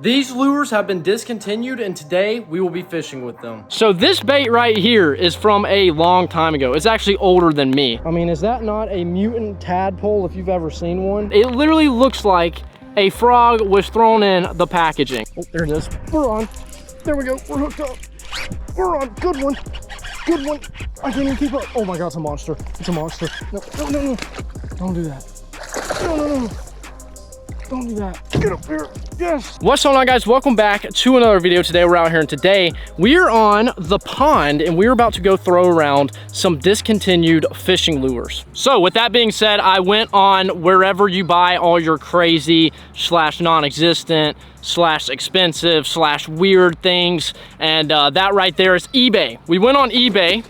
These lures have been discontinued and today we will be fishing with them. So this bait right here is from a long time ago. It's actually older than me. I mean, is that not a mutant tadpole if you've ever seen one? It literally looks like a frog was thrown in the packaging. Oh, there it is. We're on. There we go. We're hooked up. We're on. Good one. Good one. I can't even keep up. Oh my God, it's a monster. It's a monster. No, no, no, no. Don't do that. No, no, no. Don't do that. Get up here. Yes. What's going on, guys? Welcome back to another video. Today we're out here, and today we're on the pond and we're about to go throw around some discontinued fishing lures. So with that being said, I went on wherever you buy all your crazy slash non-existent slash expensive slash weird things, and that right there is eBay. We went on eBay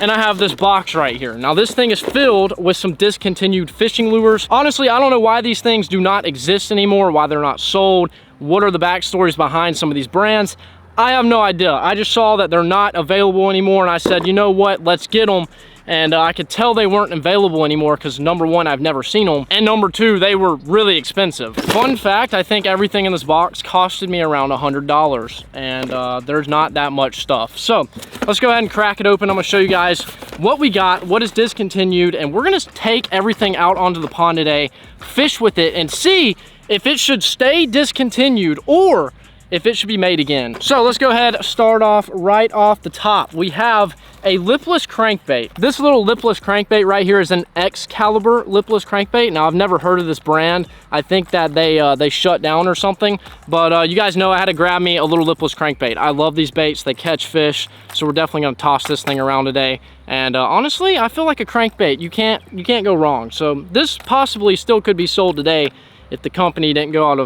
and I have this box right here. Now this thing is filled with some discontinued fishing lures. Honestly, I don't know why these things do not exist anymore, why they're not sold, what are the backstories behind some of these brands. I have no idea. I just saw that they're not available anymore and I said, you know what, let's get them. And I could tell they weren't available anymore because number one, I've never seen them. And number two, they were really expensive. Fun fact, I think everything in this box costed me around $100 and there's not that much stuff. So let's go ahead and crack it open. I'm gonna show you guys what we got, what is discontinued, and we're gonna take everything out onto the pond today, fish with it, and see if it should stay discontinued or if it should be made again. So let's go ahead, start off right off the top. We have a lipless crankbait. This little lipless crankbait right here is an Excalibur lipless crankbait. Now I've never heard of this brand. I think that they shut down or something, but you guys know I had to grab me a little lipless crankbait. I love these baits, they catch fish, so we're definitely gonna toss this thing around today. And honestly, I feel like a crankbait, you can't go wrong. So this possibly still could be sold today if the company didn't go out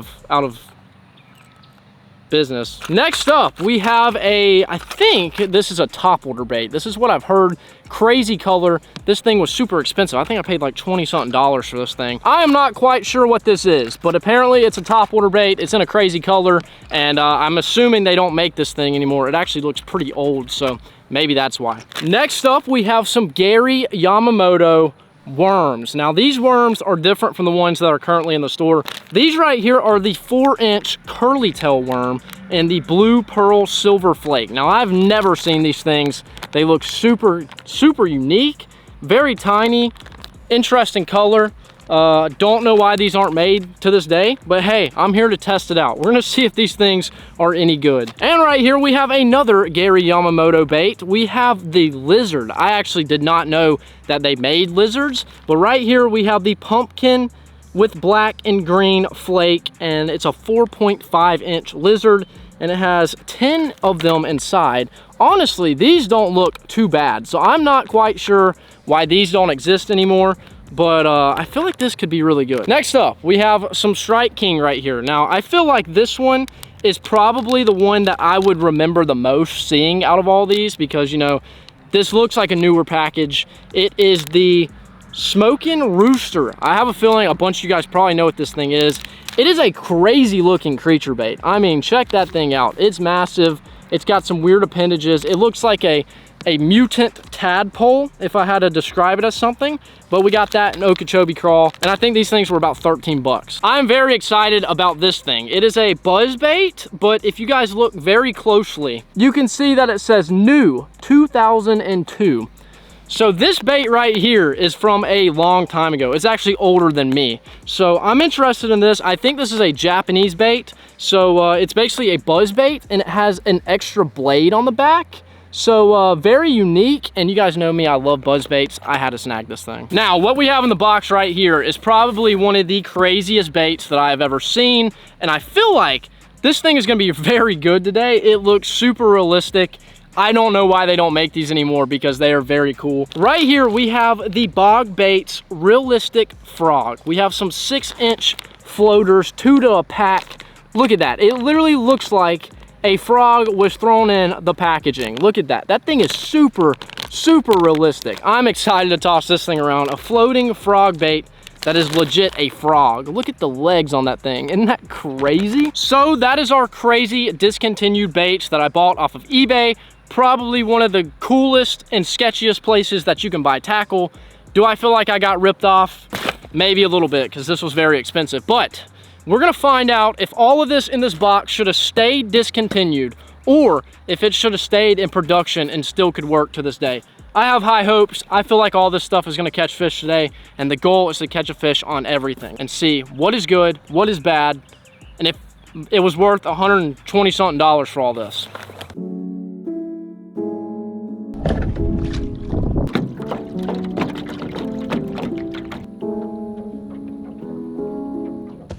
of business. Next up, we have I think this is a top water bait. This is what I've heard. Crazy color. This thing was super expensive. I think I paid like 20-something dollars for this thing. I am not quite sure what this is, but apparently it's a top water bait. It's in a crazy color, and I'm assuming they don't make this thing anymore. It actually looks pretty old, so maybe that's why. Next up, we have some Gary Yamamoto worms. Now these worms are different from the ones that are currently in the store. These right here are the 4-inch curly tail worm and the blue pearl silver flake. Now I've never seen these things. They look super unique, very tiny, interesting color. Don't know why these aren't made to this day, but hey, I'm here to test it out. We're gonna see if these things are any good. And right here we have another Gary Yamamoto bait. We have the lizard. I actually did not know that they made lizards, but right here we have the pumpkin with black and green flake, and it's a 4.5-inch lizard, and it has 10 of them inside. Honestly, these don't look too bad, so I'm not quite sure why these don't exist anymore, but I feel like this could be really good. Next up, we have some Strike King right here. Now, I feel like this one is probably the one that I would remember the most seeing out of all these because, you know, this looks like a newer package. It is the Smokin' Rooster. I have a feeling a bunch of you guys probably know what this thing is. It is a crazy looking creature bait. I mean, check that thing out. It's massive. It's got some weird appendages. It looks like a mutant tadpole, if I had to describe it as something, but we got that in Okeechobee Crawl, and I think these things were about 13 bucks. I'm very excited about this thing. It is a buzz bait, but if you guys look very closely, you can see that it says new 2002. So this bait right here is from a long time ago. It's actually older than me. So I'm interested in this. I think this is a Japanese bait. So it's basically a buzz bait, and it has an extra blade on the back. So very unique, and you guys know me, I love buzz baits. I had to snag this thing. Now, what we have in the box right here is probably one of the craziest baits that I have ever seen, and I feel like this thing is gonna be very good today. It looks super realistic. I don't know why they don't make these anymore because they are very cool. Right here, we have the Bog Baits Realistic Frog. We have some 6-inch floaters, 2 to a pack. Look at that. It literally looks like a frog was thrown in the packaging. Look at that. That thing is super realistic. I'm excited to toss this thing around. A floating frog bait that is legit a frog. Look at the legs on that thing. Isn't that crazy? So that is our crazy discontinued baits that I bought off of eBay. Probably one of the coolest and sketchiest places that you can buy tackle. Do I feel like I got ripped off? Maybe a little bit, because this was very expensive, but We're gonna find out if all of this in this box should have stayed discontinued or if it should have stayed in production and still could work to this day. I have high hopes. I feel like all this stuff is gonna catch fish today, and the goal is to catch a fish on everything and see what is good, what is bad, and if it was worth $120 something for all this.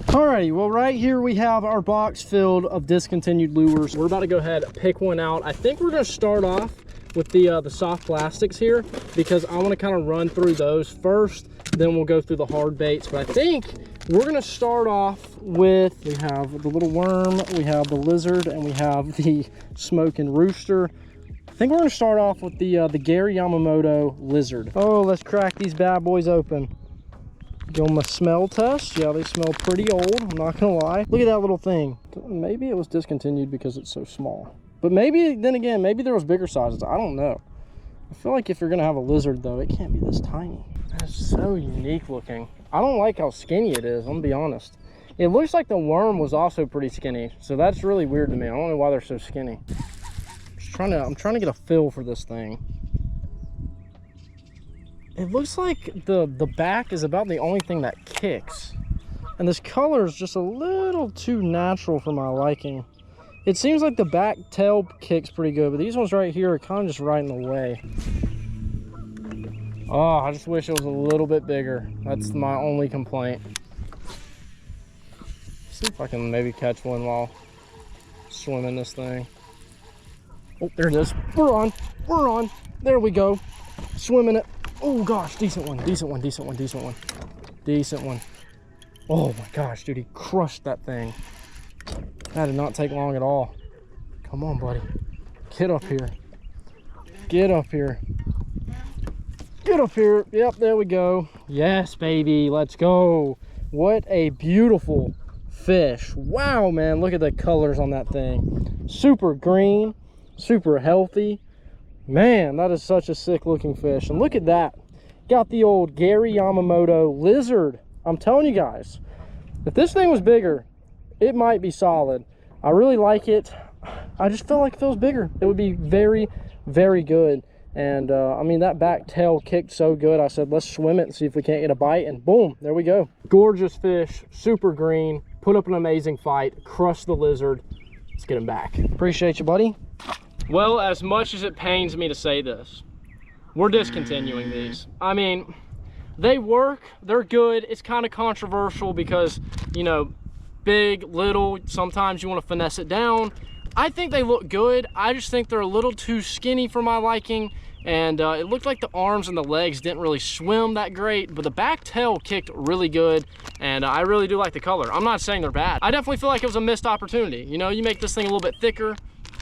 Alrighty, well right here we have our box filled of discontinued lures. We're about to go ahead and pick one out. I think we're gonna start off with the soft plastics here because I wanna kind of run through those first, then we'll go through the hard baits. But I think we're gonna start off with, we have the little worm, we have the lizard, and we have the smoking rooster. I think we're gonna start off with the Gary Yamamoto lizard. Oh, let's crack these bad boys open. Give them a smell test. Yeah, they smell pretty old, I'm not gonna lie. Look at that little thing. Maybe it was discontinued because it's so small. But maybe, then again, maybe there was bigger sizes. I don't know. I feel like if you're gonna have a lizard though, it can't be this tiny. That's so unique looking. I don't like how skinny it is, I'm gonna be honest. It looks like the worm was also pretty skinny, so that's really weird to me. I don't know why they're so skinny. I'm trying to get a feel for this thing. It looks like the back is about the only thing that kicks. And this color is just a little too natural for my liking. It seems like the back tail kicks pretty good, but these ones right here are kind of just right in the way. Oh, I just wish it was a little bit bigger. That's my only complaint. See if I can maybe catch one while swimming this thing. Oh, there it is. We're on. We're on. There we go. Swimming it. Oh gosh, decent one, decent one, decent one, decent one, decent one. Oh my gosh, dude, he crushed that thing. That did not take long at all. Come on, buddy. Get up here. Get up here. Get up here. Yep, there we go. Yes, baby, let's go. What a beautiful fish. Wow, man, look at the colors on that thing. Super green, super healthy. Man, that is such a sick looking fish. And look at that. Got the old Gary Yamamoto lizard. I'm telling you guys, if this thing was bigger, it might be solid. I really like it. I just feel like if it was bigger, it would be very, very good. And I mean, that back tail kicked so good. I said, let's swim it and see if we can't get a bite. And boom, there we go. Gorgeous fish, super green, put up an amazing fight, crushed the lizard. Let's get him back. Appreciate you, buddy. Well, as much as it pains me to say this, we're discontinuing these. I mean, they work, they're good. It's kind of controversial because, you know, big, little, sometimes you want to finesse it down. I think they look good. I just think they're a little too skinny for my liking. And it looked like the arms and the legs didn't really swim that great, but the back tail kicked really good. And I really do like the color. I'm not saying they're bad. I definitely feel like it was a missed opportunity. You know, you make this thing a little bit thicker,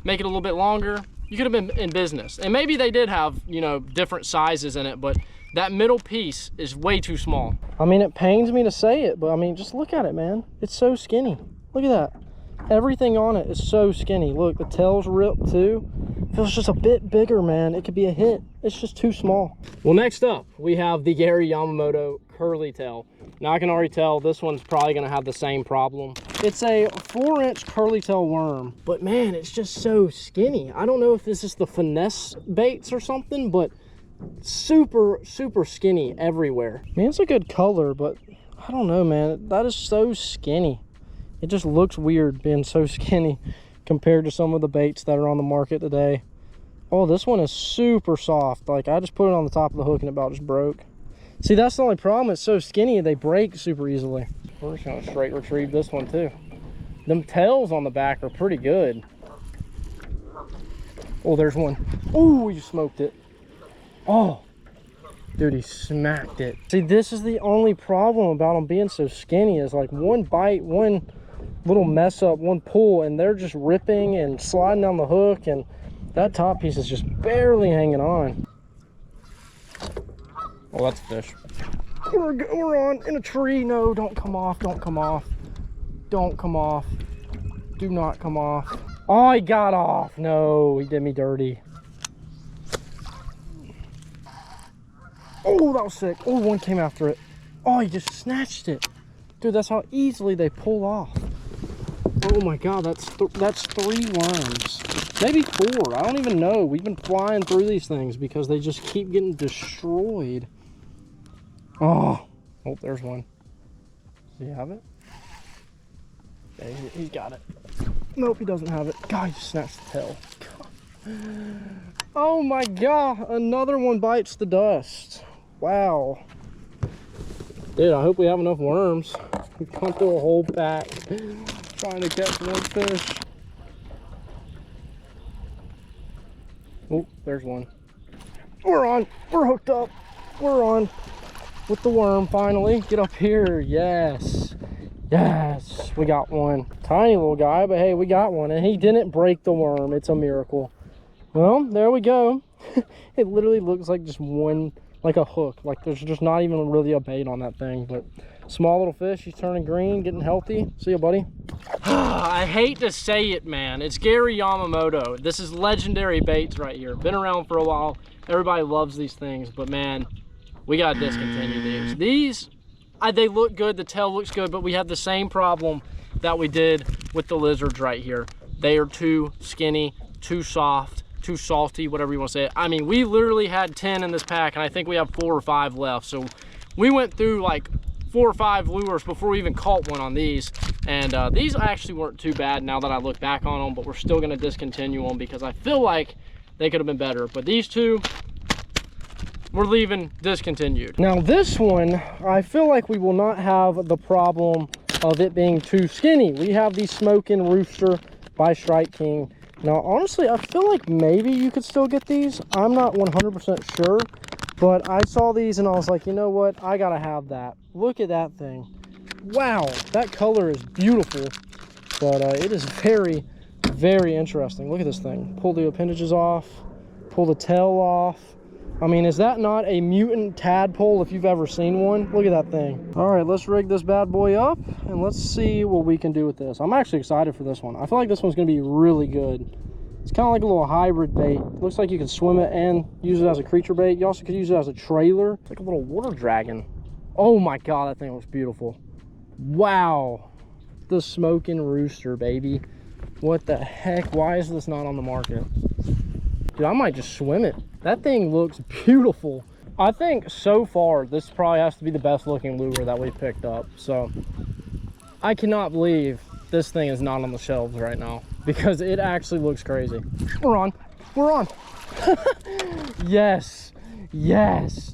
make it a little bit longer, you could have been in business. And maybe they did have, you know, different sizes in it, but that middle piece is way too small. I mean, it pains me to say it, but I mean, just look at it, man. It's so skinny. Look at that. Everything on it is so skinny. Look, the tail's ripped too. If it was just a bit bigger, man, it could be a hit. It's just too small. Well, next up, we have the Gary Yamamoto curly tail. Now, I can already tell this one's probably gonna have the same problem. It's a 4-inch curly tail worm, but man, it's just so skinny. I don't know if this is the finesse baits or something, but super, super skinny everywhere. I mean, it's a good color, but I don't know, man. That is so skinny. It just looks weird being so skinny compared to some of the baits that are on the market today. Oh, this one is super soft. Like, I just put it on the top of the hook and it about just broke. See, that's the only problem. It's so skinny, they break super easily. We're just gonna straight retrieve this one too. Them tails on the back are pretty good. Oh, there's one. Oh, you smoked it. Oh, dude, he smacked it. See, this is the only problem about them being so skinny is like one bite, one little mess up, one pull, and they're just ripping and sliding down the hook, and that top piece is just barely hanging on. Oh, that's a fish. We're on in a tree. No, don't come off. Don't come off. Don't come off. Do not come off. Oh, he got off. No, he did me dirty. Oh, that was sick. Oh, one came after it. Oh, he just snatched it. Dude, that's how easily they pull off. Oh my God, that's 3 worms. Maybe 4, I don't even know. We've been flying through these things because they just keep getting destroyed. Oh, there's one. Do you have it? Yeah, he's got it. Nope, he doesn't have it. God, he snatched the tail. God. Oh my God, another one bites the dust. Wow. Dude, I hope we have enough worms. We've come through a whole pack trying to catch one fish. Oh, there's one. We're on. We're hooked up. We're on with the worm finally. Get up here. Yes. Yes. We got one. Tiny little guy, but hey, we got one. And he didn't break the worm. It's a miracle. Well, there we go. It literally looks like just one, like a hook. Like there's just not even really a bait on that thing. But small little fish. He's turning green, getting healthy. See ya, buddy. I hate to say it, man. It's Gary Yamamoto. This is legendary baits right here. Been around for a while. Everybody loves these things, but man, we gotta discontinue these. These, they look good. The tail looks good, but we have the same problem that we did with the lizards right here. They are too skinny, too soft, too salty, whatever you want to say. I mean, we literally had 10 in this pack, and I think we have 4 or 5 left. So we went through like 4 or 5 lures before we even caught one on these. And these actually weren't too bad now that I look back on them, but we're still gonna discontinue them because I feel like they could have been better. But these 2, we're leaving discontinued. Now this one, I feel like we will not have the problem of it being too skinny. We have the Smoking Rooster by Strike King. Now, honestly, I feel like maybe you could still get these. I'm not 100% sure, but I saw these and I was like, you know what? I gotta have that. Look at that thing. Wow, that color is beautiful, but it is very, very interesting. Look at this thing. Pull the appendages off, pull the tail off. I mean, is that not a mutant tadpole if you've ever seen one? Look at that thing. All right, let's rig this bad boy up and let's see what we can do with this. I'm actually excited for this one. I feel like this one's gonna be really good. It's kind of like a little hybrid bait. Looks like you can swim it and use it as a creature bait. You also could use it as a trailer. It's like a little water dragon. Oh my God, that thing looks beautiful. Wow, the Smoking Rooster, baby. What the heck? Why is this not on the market? Dude, I might just swim it. That thing looks beautiful. I think so far this probably has to be the best looking lure that we've picked up. So I cannot believe this thing is not on the shelves right now because it actually looks crazy. We're on. Yes,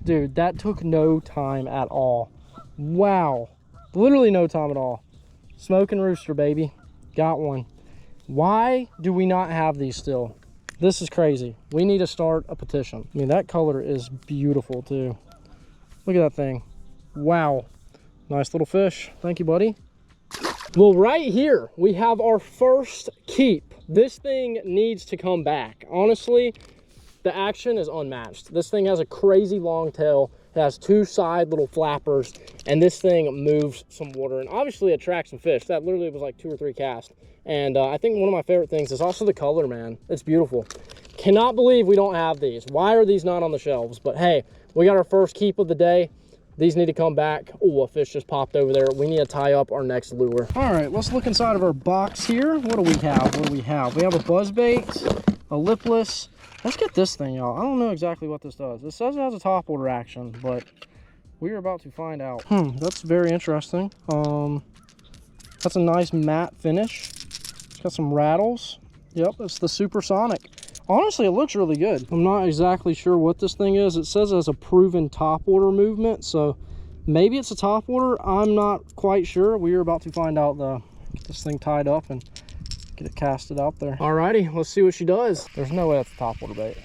dude, that took no time at all. Wow, literally no time at all. Smoking Rooster, baby. Got one. Why do we not have these still? This is crazy. We need to start a petition. I mean, that color is beautiful too. Look at that thing. Wow. Nice little fish. Thank you, buddy. Well, right here, we have our first keep. This thing needs to come back. Honestly, the action is unmatched. This thing has a crazy long tail. It has 2 side little flappers, and this thing moves some water and obviously attracts some fish. That literally was like 2 or 3 casts. And I think one of my favorite things is also the color, man. It's beautiful. Cannot believe we don't have these. Why are these not on the shelves? But hey, we got our first keep of the day. These need to come back. Oh, a fish just popped over there. We need to tie up our next lure. All right, let's look inside of our box here. What do we have? We have a buzzbait, a lipless. Let's get this thing, y'all. I don't know exactly what this does. It says it has a top water action, but we are about to find out. That's very interesting. That's a nice matte finish. It's got some rattles. Yep, it's the Supersonic. Honestly, it looks really good. I'm not exactly sure what this thing is. It says it has a proven top water movement, so maybe it's a top water. I'm not quite sure. We are about to find out though. Get this thing tied up and get it casted out there. Alrighty, let's see what she does. There's no way that's a top water bait.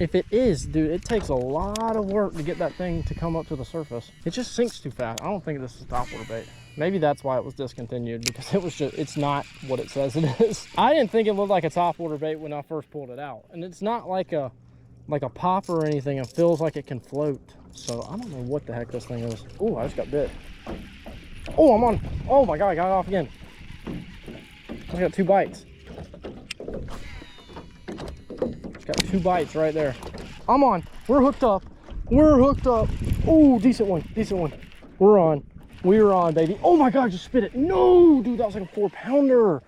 If it is, dude, it takes a lot of work to get that thing to come up to the surface. It just sinks too fast. I don't think this is a top water bait. Maybe that's why it was discontinued, because it was just, it's not what it says it is. I didn't think it looked like a top water bait when I first pulled it out. And it's not like a popper or anything. It feels like it can float. So I don't know what the heck this thing is. Oh, I just got bit. Oh, I'm on. Oh my God, I got it off again. I got 2 bites. Got 2 bites right there. I'm on. We're hooked up. We're hooked up. Oh, decent one. Decent one. We're on. We are on, baby. Oh my God, just spit it. No, dude, that was like a 4-pounder.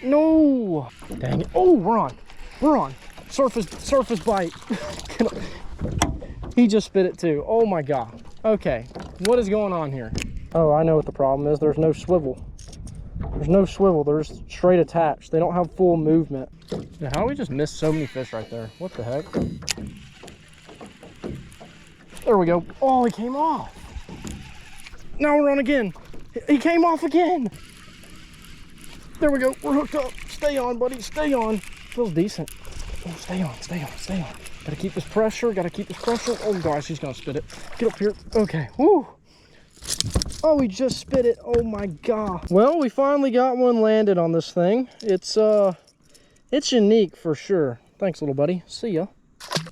No. Dang it. Oh, we're on. We're on. Surface bite. He just spit it too. Oh my God. Okay, what is going on here? Oh, I know what the problem is. There's no swivel. There's no swivel. They're just straight attached. They don't have full movement. Yeah, how we just missed so many fish right there? What the heck? There we go. Oh, he came off. Now we're on again. He came off again. There we go. We're hooked up. Stay on, buddy. Stay on. Feels decent. Oh, stay on. Stay on. Stay on. Gotta keep this pressure. Gotta keep this pressure. Oh gosh, he's gonna spit it. Get up here. Okay. Woo. Oh, he just spit it. Oh my God. Well, we finally got one landed on this thing. It's unique for sure. Thanks, little buddy. See ya.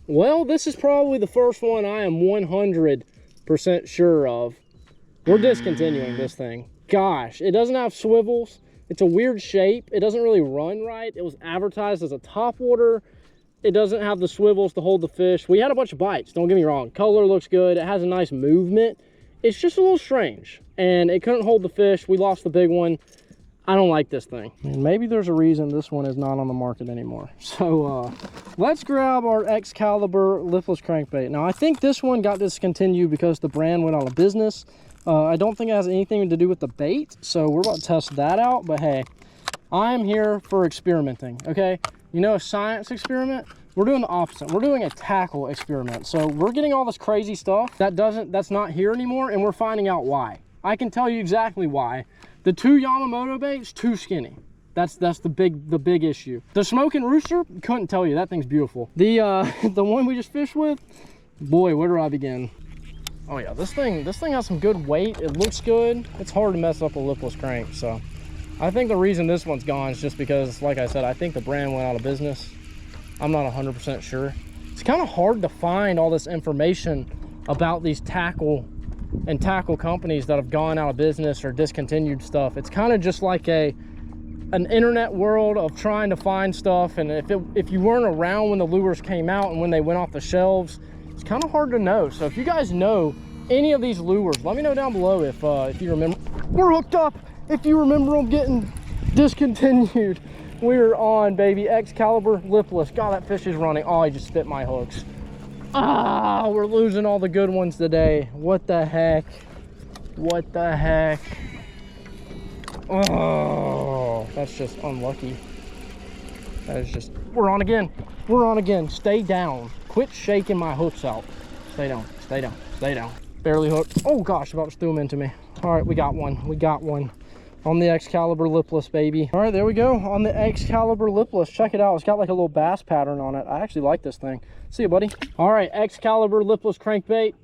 Well, this is probably the first one I am 100% sure of. We're discontinuing this thing. Gosh, it doesn't have swivels. It's a weird shape. It doesn't really run right. It was advertised as a topwater. It doesn't have the swivels to hold the fish. We had a bunch of bites, don't get me wrong. Color looks good. It has a nice movement. It's just a little strange, and it couldn't hold the fish. We lost the big one. I don't like this thing. And maybe there's a reason this one is not on the market anymore. So let's grab our Excalibur lipless crankbait. Now I think this one got discontinued because the brand went out of business. I don't think it has anything to do with the bait, so we're about to test that out. But hey, I'm here for experimenting, okay? You know, a science experiment, we're doing the opposite. We're doing a tackle experiment. So we're getting all this crazy stuff that's not here anymore, and we're finding out why. I can tell you exactly why. The 2 Yamamoto baits, too skinny. That's the big issue. The Smoking Rooster, couldn't tell you. That thing's beautiful. The one we just fished with, boy, where do I begin? Oh yeah, this thing has some good weight. It looks good. It's hard to mess up a lipless crank. So I think the reason this one's gone is just because, like I said, I think the brand went out of business. I'm not 100% sure. It's kind of hard to find all this information about these tackle companies that have gone out of business or discontinued stuff. It's kind of just like an internet world of trying to find stuff, and if you weren't around when the lures came out and when they went off the shelves, it's kind of hard to know. So if you guys know any of these lures, let me know down below if you remember. We're hooked up. If you remember them getting discontinued, we're on, baby. Excalibur lipless. God, that fish is running. Oh, he just spit my hooks. Ah, we're losing all the good ones today. What the heck? What the heck? Oh, that's just unlucky. That is just, we're on again. We're on again. Stay down. Quit shaking my hooks out. Stay down, stay down, stay down. Barely hooked. Oh gosh, about to threw him into me. All right, we got one. We got one on the Excalibur lipless, baby. All right, there we go on the Excalibur lipless. Check it out. It's got like a little bass pattern on it. I actually like this thing. See you, buddy. All right, Excalibur lipless crankbait.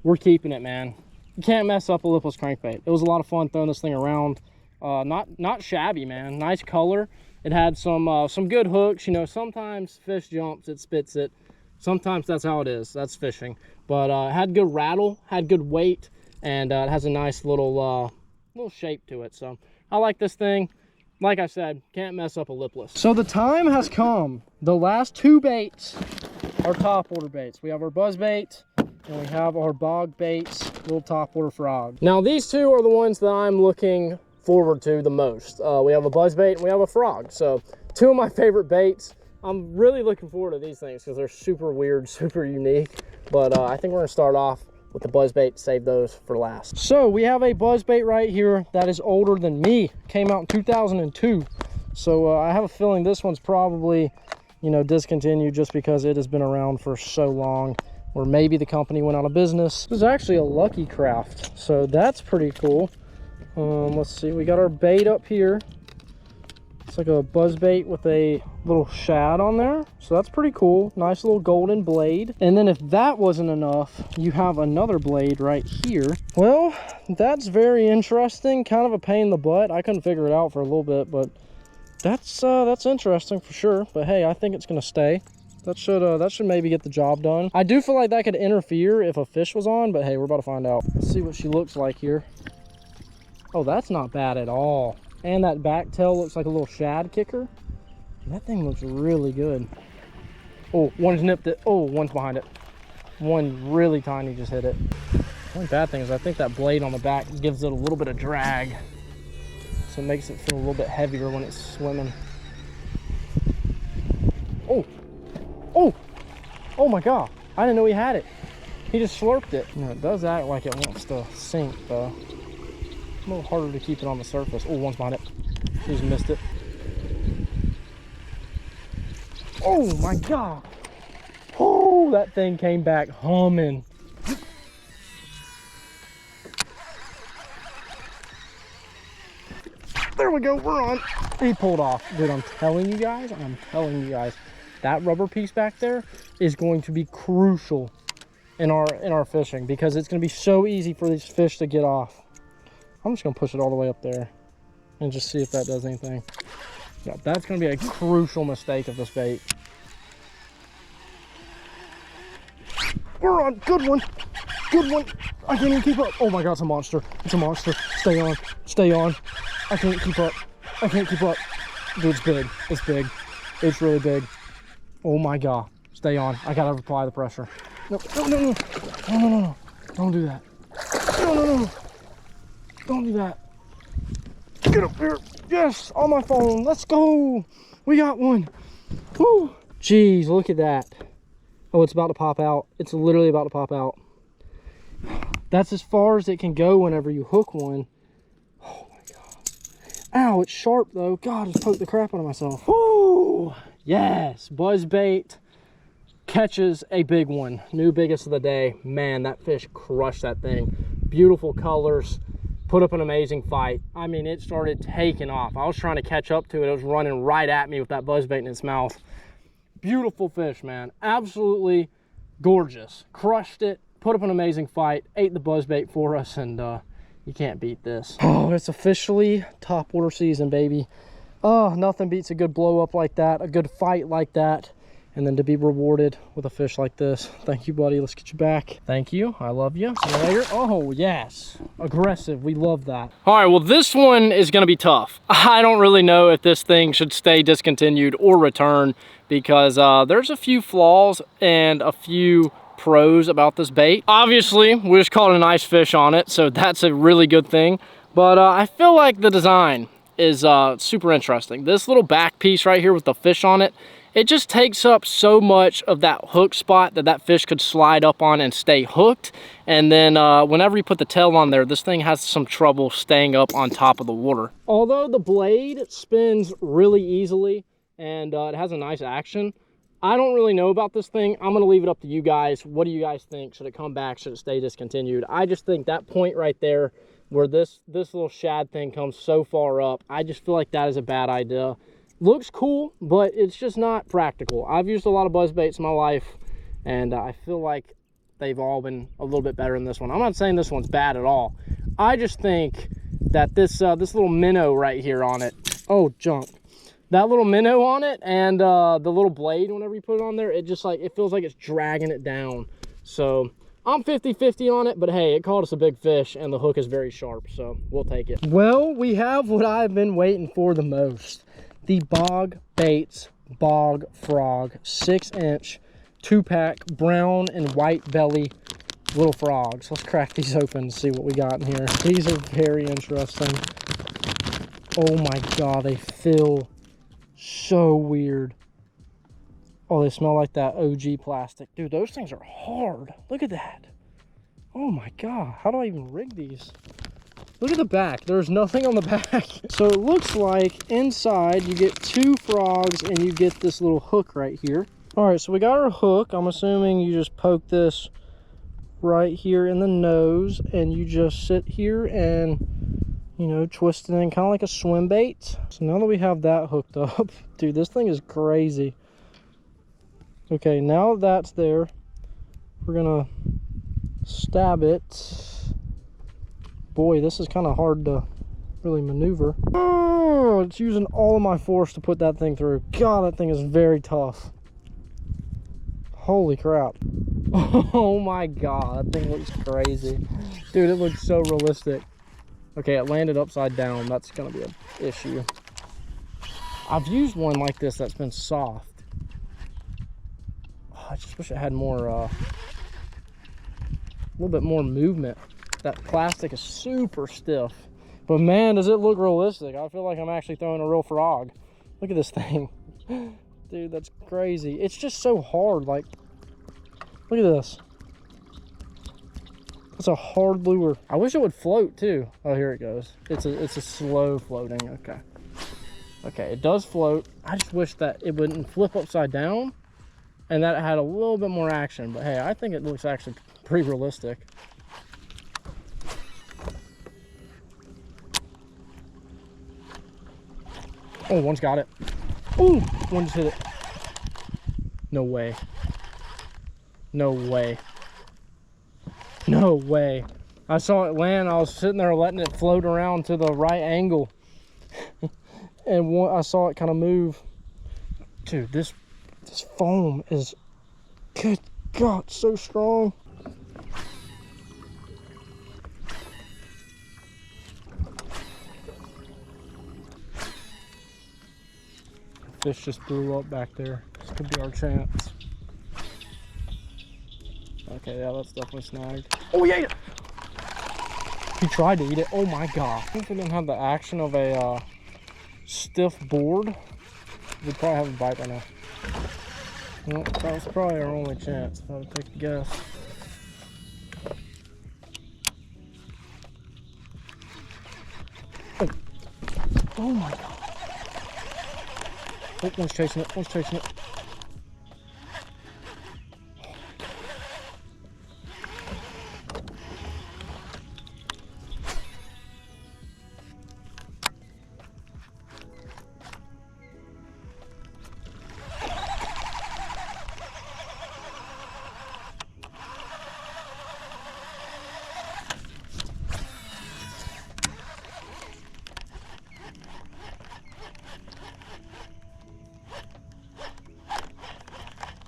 We're keeping it, man. You can't mess up a lipless crankbait. It was a lot of fun throwing this thing around. Not shabby, man. Nice color. It had some good hooks. You know, sometimes fish jumps, it spits it. Sometimes that's how it is. That's fishing. But it had good rattle, had good weight, and it has a nice little shape to it. So I like this thing. Like I said, can't mess up a lipless. So the time has come. The last 2 baits are top order baits. We have our buzz bait and we have our bog baits, little top order frog. Now these 2 are the ones that I'm looking forward to the most. We have a buzz bait and we have a frog. So 2 of my favorite baits. I'm really looking forward to these things because they're super weird, super unique. But I think we're gonna start off with the buzz bait, save those for last. So we have a buzz bait right here that is older than me. Came out in 2002. So I have a feeling this one's probably, you know, discontinued just because it has been around for so long, or maybe the company went out of business. This is actually a Lucky Craft, so that's pretty cool. Let's see, we got our bait up here. It's like a buzz bait with a little shad on there, so that's pretty cool. Nice little golden blade. And then if that wasn't enough, you have another blade right here. Well, that's very interesting. Kind of a pain in the butt. I couldn't figure it out for a little bit, but that's interesting for sure. But hey, I think it's gonna stay. That should maybe get the job done. I do feel like that could interfere if a fish was on, but hey, we're about to find out. Let's see what she looks like here. Oh, that's not bad at all. And that back tail looks like a little shad kicker. That thing looks really good. Oh, one's nipped it. Oh, one's behind it. One really tiny just hit it. The only bad thing is I think that blade on the back gives it a little bit of drag. So it makes it feel a little bit heavier when it's swimming. Oh, oh, oh my God. I didn't know he had it. He just slurped it. You know, it does act like it wants to sink though. A little harder to keep it on the surface. Oh, one's behind it. He just missed it. Oh my God. Oh, that thing came back humming. There we go, we're on. He pulled off. Dude, I'm telling you guys, that rubber piece back there is going to be crucial in our fishing because it's going to be so easy for these fish to get off. I'm just going to push it all the way up there and just see if that does anything. Yeah, that's going to be a crucial mistake of this bait. We're on. Good one. Good one. I can't even keep up. Oh my God, it's a monster. It's a monster. Stay on. Stay on. I can't keep up. I can't keep up. Dude, it's big. It's big. It's really big. Oh my God. Stay on. I gotta apply the pressure. No, no, no, no. No, no, no, no. Don't do that. No, no, no. Don't do that. Get up here. Yes, on my phone. Let's go. We got one. Woo. Jeez, look at that. Oh, it's about to pop out. It's literally about to pop out. That's as far as it can go whenever you hook one. Oh my God. Ow, it's sharp though. God, I just poked the crap out of myself. Woo! Yes, buzz bait catches a big one. New biggest of the day. Man, that fish crushed that thing. Beautiful colors. Put up an amazing fight. I mean, it started taking off. I was trying to catch up to it. It was running right at me with that buzz bait in its mouth. Beautiful fish, man. Absolutely gorgeous. Crushed it. Put up an amazing fight. Ate the buzz bait for us, and you can't beat this. Oh, it's officially top water season, baby. Oh, nothing beats a good blow up like that, a good fight like that, and then to be rewarded with a fish like this. Thank you, buddy. Let's get you back. Thank you. I love you. See you later. Oh, yes. Aggressive. We love that. All right, well, this one is going to be tough. I don't really know if this thing should stay discontinued or return because there's a few flaws and a few pros about this bait. Obviously, we just caught a nice fish on it, so that's a really good thing. But I feel like the design is super interesting. This little back piece right here with the fish on it, it just takes up so much of that hook spot that fish could slide up on and stay hooked. And then whenever you put the tail on there, this thing has some trouble staying up on top of the water. Although the blade spins really easily and it has a nice action, I don't really know about this thing. I'm gonna leave it up to you guys. What do you guys think? Should it come back? Should it stay discontinued? I just think that point right there where this little shad thing comes so far up, I just feel like that is a bad idea. Looks cool, but it's just not practical. I've used a lot of buzz baits in my life, and I feel like they've all been a little bit better than this one. I'm not saying this one's bad at all. I just think that this little minnow right here on it, oh, junk. That little minnow on it and the little blade, whenever you put it on there, it just like, it feels like it's dragging it down. So I'm 50-50 on it, but hey, it caught us a big fish and the hook is very sharp, so we'll take it. Well, we have what I've been waiting for the most. The Bog Baits Bog Frog 6-inch 2-pack brown and white belly little frogs. Let's crack these open and see what we got in here. These are very interesting. Oh my God, they feel so weird. Oh, they smell like that OG plastic. Dude, those things are hard. Look at that. Oh my God, how do I even rig these? Look at the back. There's nothing on the back. So it looks like inside you get 2 frogs and you get this little hook right here. All right, so we got our hook. I'm assuming you just poke this right here in the nose and you just sit here and, you know, twist it in kind of like a swim bait. So now that we have that hooked up, dude, this thing is crazy. Okay, now that's there, we're gonna stab it. Boy, this is kind of hard to really maneuver. Oh, it's using all of my force to put that thing through. God, that thing is very tough. Holy crap. Oh my God, that thing looks crazy. Dude, it looks so realistic. Okay, it landed upside down. That's gonna be an issue. I've used one like this that's been soft. Oh, I just wish it had more little bit more movement. That plastic is super stiff. But man, does it look realistic. I feel like I'm actually throwing a real frog. Look at this thing. Dude, that's crazy. It's just so hard. Like, look at this. It's a hard lure. I wish it would float too. Oh, here it goes. It's a slow floating. Okay. Okay, it does float. I just wish that it wouldn't flip upside down and that it had a little bit more action. But hey, I think it looks actually pretty realistic. Oh, one's got it. Ooh, one just hit it. No way. No way. No way. I saw it land. I was sitting there letting it float around to the right angle. And I saw it kind of move. Dude, this foam is, good God, so strong. Fish just blew up back there. This could be our chance. Okay, yeah, that's definitely snagged. Oh, he ate it! He tried to eat it. Oh my God. I think we didn't have the action of a stiff board. We'd probably have a bite by now. Well, that was probably our only chance, if I would take a guess. Oh, oh my God. Oh, one's chasing it, one's chasing it.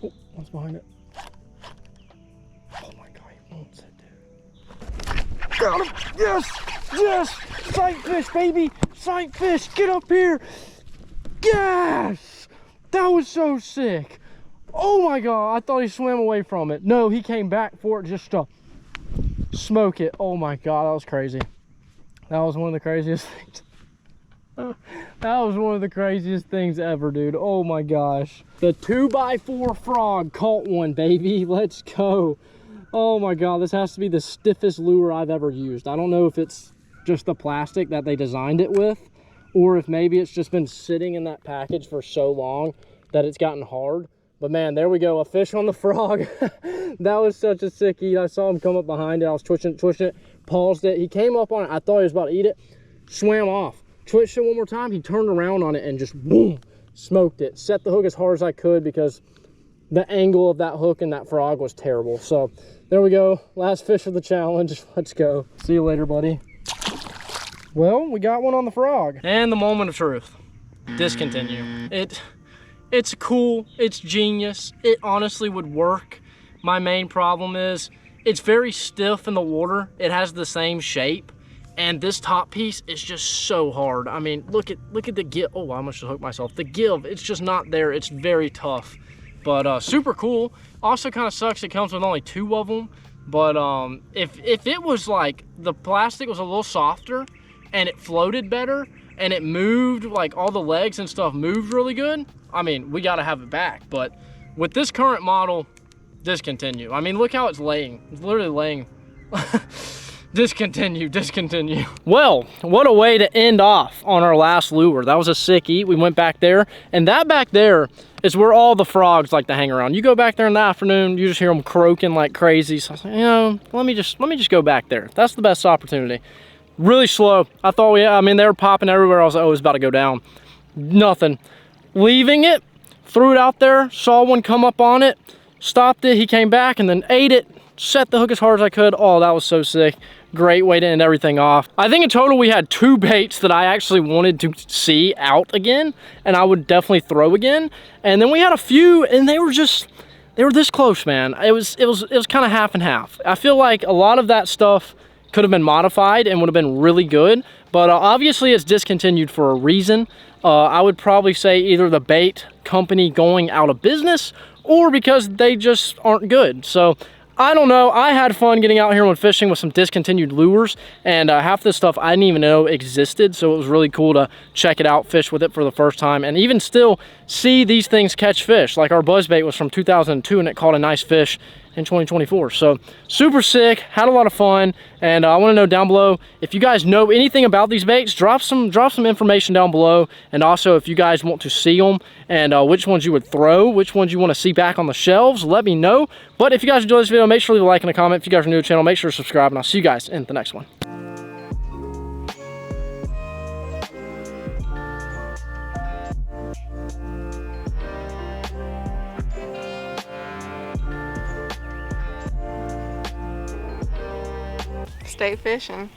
Oh, one's behind it. Oh my God, he wants it, dude. Got him! Yes! Yes! Sight fish, baby! Sight fish! Get up here! Yes! That was so sick! Oh my God, I thought he swam away from it. No, he came back for it just to smoke it. Oh my God, that was crazy. That was one of the craziest things. That was one of the craziest things ever, dude. Oh my gosh. The 2x4 frog caught one, baby. Let's go. Oh my God, this has to be the stiffest lure I've ever used. I don't know if it's just the plastic that they designed it with, or if maybe it's just been sitting in that package for so long that it's gotten hard. But man, there we go, a fish on the frog. That was such a sick eat. I saw him come up behind it. I was twitching it, paused it. He came up on it. I thought he was about to eat it, swam off. Twitched it one more time. He turned around on it and just boom, smoked it. Set the hook as hard as I could because the angle of that hook and that frog was terrible. So there we go. Last fish of the challenge. Let's go. See you later, buddy. Well, we got one on the frog. And the moment of truth. Discontinue. It's cool. It's genius. It honestly would work. My main problem is it's very stiff in the water. It has the same shape. And this top piece is just so hard. I mean, look at the give. Oh, I almost hooked myself. The give, it's just not there. It's very tough, but super cool. Also kind of sucks it comes with only 2 of them. But if it was like the plastic was a little softer and it floated better and it moved, like all the legs and stuff moved really good, I mean, we got to have it back. But with this current model, discontinue. I mean, look how it's laying. It's literally laying. Discontinue. Well, what a way to end off on our last lure. That was a sick eat. We went back there, and that back there is where all the frogs like to hang around. You go back there in the afternoon, you just hear them croaking like crazy. So I was like, you know, let me just go back there. That's the best opportunity. Really slow. I thought I mean, they were popping everywhere. I was like, oh, it's about to go down. Nothing. Leaving it, threw it out there, saw one come up on it, stopped it, he came back and then ate it, set the hook as hard as I could. Oh, that was so sick. Great way to end everything off. I think in total we had 2 baits that I actually wanted to see out again and I would definitely throw again. And then we had a few and they were this close, man. It was kind of half and half. I feel like a lot of that stuff could have been modified and would have been really good, but obviously it's discontinued for a reason. I would probably say either the bait company going out of business or because they just aren't good. So I don't know. I had fun getting out here and fishing with some discontinued lures, and half this stuff I didn't even know existed, so it was really cool to check it out, fish with it for the first time, and even still see these things catch fish. Like our buzzbait was from 2002, and it caught a nice fish in 2024. So super sick, had a lot of fun, and I want to know down below if you guys know anything about these baits. Drop some information down below, and also if you guys want to see them and which ones you would throw, which ones you want to see back on the shelves, let me know. But if you guys enjoyed this video, make sure to leave a like and a comment. If you guys are new to the channel, make sure to subscribe, and I'll see you guys in the next one. Stay fishing.